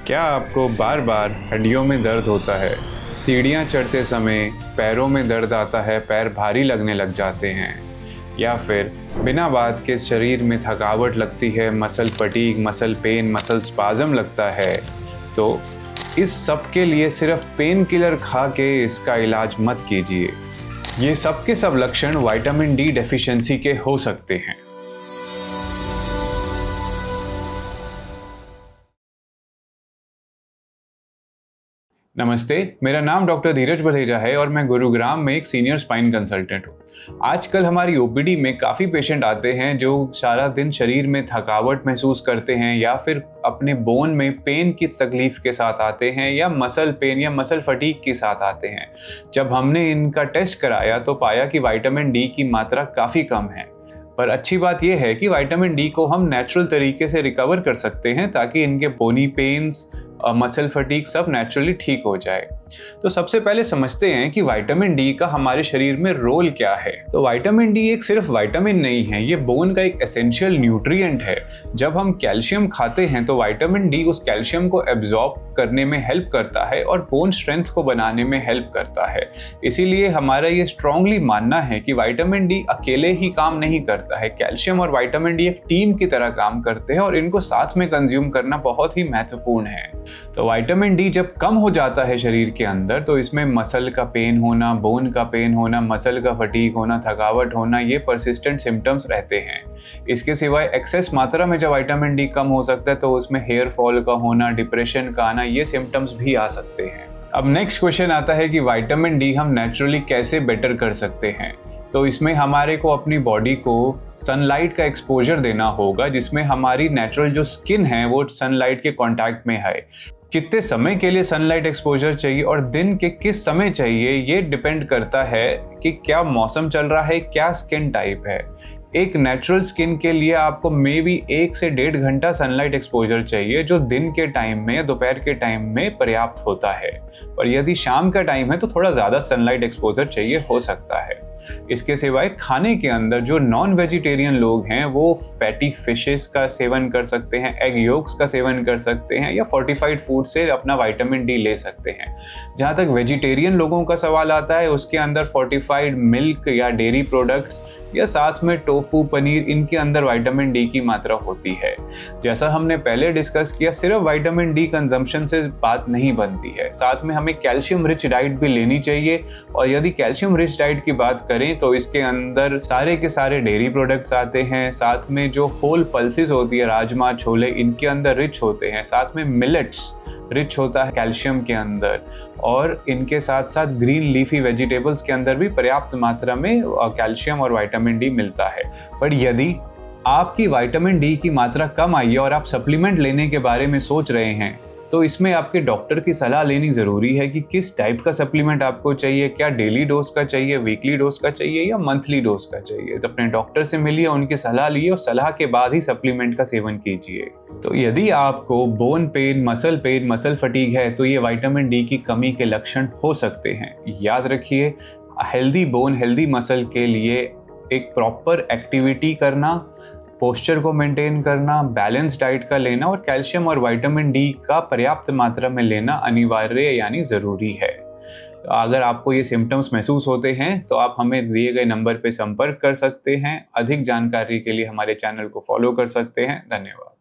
क्या आपको बार बार हड्डियों में दर्द होता है? सीढ़ियाँ चढ़ते समय पैरों में दर्द आता है, पैर भारी लगने लग जाते हैं, या फिर बिना बात के शरीर में थकावट लगती है, muscle fatigue, muscle pain, muscle spasm लगता है? तो इस सब के लिए सिर्फ पेन किलर खा के इसका इलाज मत कीजिए। ये सब के सब लक्षण विटामिन डी डेफिशिएंसी के हो सकते हैं। नमस्ते, मेरा नाम डॉक्टर धीरज बधेजा है और मैं गुरुग्राम में एक सीनियर स्पाइन कंसल्टेंट हूँ। आजकल हमारी ओपीडी में काफ़ी पेशेंट आते हैं जो सारा दिन शरीर में थकावट महसूस करते हैं या फिर अपने बोन में पेन की तकलीफ के साथ आते हैं या मसल पेन या मसल फटीग के साथ आते हैं। जब हमने इनका टेस्ट कराया तो पाया कि विटामिन डी की मात्रा काफ़ी कम है। पर अच्छी बात यह है कि विटामिन डी को हम नेचुरल तरीके से रिकवर कर सकते हैं ताकि इनके बोनी पेन्स, मसल फटीग सब नेचुरली ठीक हो जाए। तो सबसे पहले समझते हैं कि विटामिन डी का हमारे शरीर में रोल क्या है। तो विटामिन डी एक सिर्फ विटामिन नहीं है, ये बोन का एक एसेंशियल न्यूट्रिएंट है। जब हम कैल्शियम खाते हैं तो विटामिन डी उस कैल्शियम को एब्जॉर्ब करने में हेल्प करता है और बोन स्ट्रेंथ को बनाने में हेल्प करता है। इसीलिए हमारा ये स्ट्रांगली मानना है कि विटामिन डी अकेले ही काम नहीं करता है। कैल्शियम और विटामिन डी एक टीम की तरह काम करते हैं और इनको साथ में कंज्यूम करना बहुत ही महत्वपूर्ण है। तो विटामिन डी जब कम हो जाता है शरीर के अंदर तो इसमें मसल का पेन होना, बोन का पेन होना, मसल का फटीग होना, थकावट होना, ये परसिस्टेंट सिम्टम्स रहते हैं। इसके सिवाय एक्सेस मात्रा में जब विटामिन डी कम हो सकता है तो उसमें हेयर फॉल का होना, डिप्रेशन का आना, ये सिम्टम्स भी आ सकते हैं। अब नेक्स्ट क्वेश्चन आता है कि विटामिन डी हम नेचुरली कैसे बेटर कर सकते हैं। तो इसमें हमारे को अपनी बॉडी को सनलाइट का एक्सपोजर देना होगा, जिसमें हमारी नेचुरल जो स्किन है वो सनलाइट के कांटेक्ट में है। कितने समय के लिए सनलाइट एक्सपोजर चाहिए और दिन के किस समय चाहिए, ये डिपेंड करता है कि क्या मौसम चल रहा है, क्या स्किन टाइप है। एक नेचुरल स्किन के लिए आपको मे बी 1 से 1.5 घंटा सनलाइट एक्सपोजर चाहिए, जो दिन के टाइम में या दोपहर के टाइम में पर्याप्त होता है। पर यदि शाम का टाइम है तो थोड़ा ज़्यादा सनलाइट एक्सपोजर चाहिए हो सकता है। इसके सिवाय खाने के अंदर जो नॉन वेजिटेरियन लोग हैं वो फैटी फिशेस का सेवन कर सकते हैं, एग योक्स का सेवन कर सकते हैं या फोर्टिफाइड फूड से अपना विटामिन डी ले सकते हैं। जहाँ तक वेजिटेरियन लोगों का सवाल आता है, उसके अंदर फोर्टिफाइड मिल्क या डेयरी प्रोडक्ट्स या साथ में टोफू, पनीर, इनके अंदर विटामिन डी की मात्रा होती है। जैसा हमने पहले डिस्कस किया, सिर्फ विटामिन डी कंजम्पशन से बात नहीं बनती है, साथ में हमें कैल्शियम रिच डाइट भी लेनी चाहिए। और यदि कैल्शियम रिच डाइट की बात करें तो इसके अंदर सारे के सारे डेयरी प्रोडक्ट्स आते हैं, साथ में जो होल पल्सेस होती है, राजमा, छोले, इनके अंदर रिच होते हैं, साथ में मिलेट्स रिच होता है कैल्शियम के अंदर, और इनके साथ साथ ग्रीन लीफी वेजिटेबल्स के अंदर भी पर्याप्त मात्रा में कैल्शियम और विटामिन डी मिलता है। पर यदि आपकी विटामिन डी की मात्रा कम आई है और आप सप्लीमेंट लेने के बारे में सोच रहे हैं तो इसमें आपके डॉक्टर की सलाह लेनी ज़रूरी है कि किस टाइप का सप्लीमेंट आपको चाहिए। क्या डेली डोज का चाहिए, वीकली डोज का चाहिए या मंथली डोज का चाहिए। तो अपने डॉक्टर से मिलिए, उनकी सलाह लिए और सलाह के बाद ही सप्लीमेंट का सेवन कीजिए। तो यदि आपको बोन पेन, मसल फटीग है तो ये विटामिन डी की कमी के लक्षण हो सकते हैं। याद रखिए, हेल्दी बोन, हेल्दी मसल के लिए एक प्रॉपर एक्टिविटी करना, पोस्चर को मेंटेन करना, बैलेंस डाइट का लेना और कैल्शियम और विटामिन डी का पर्याप्त मात्रा में लेना अनिवार्य यानी ज़रूरी है। अगर आपको ये सिम्टम्स महसूस होते हैं तो आप हमें दिए गए नंबर पर संपर्क कर सकते हैं। अधिक जानकारी के लिए हमारे चैनल को फॉलो कर सकते हैं। धन्यवाद।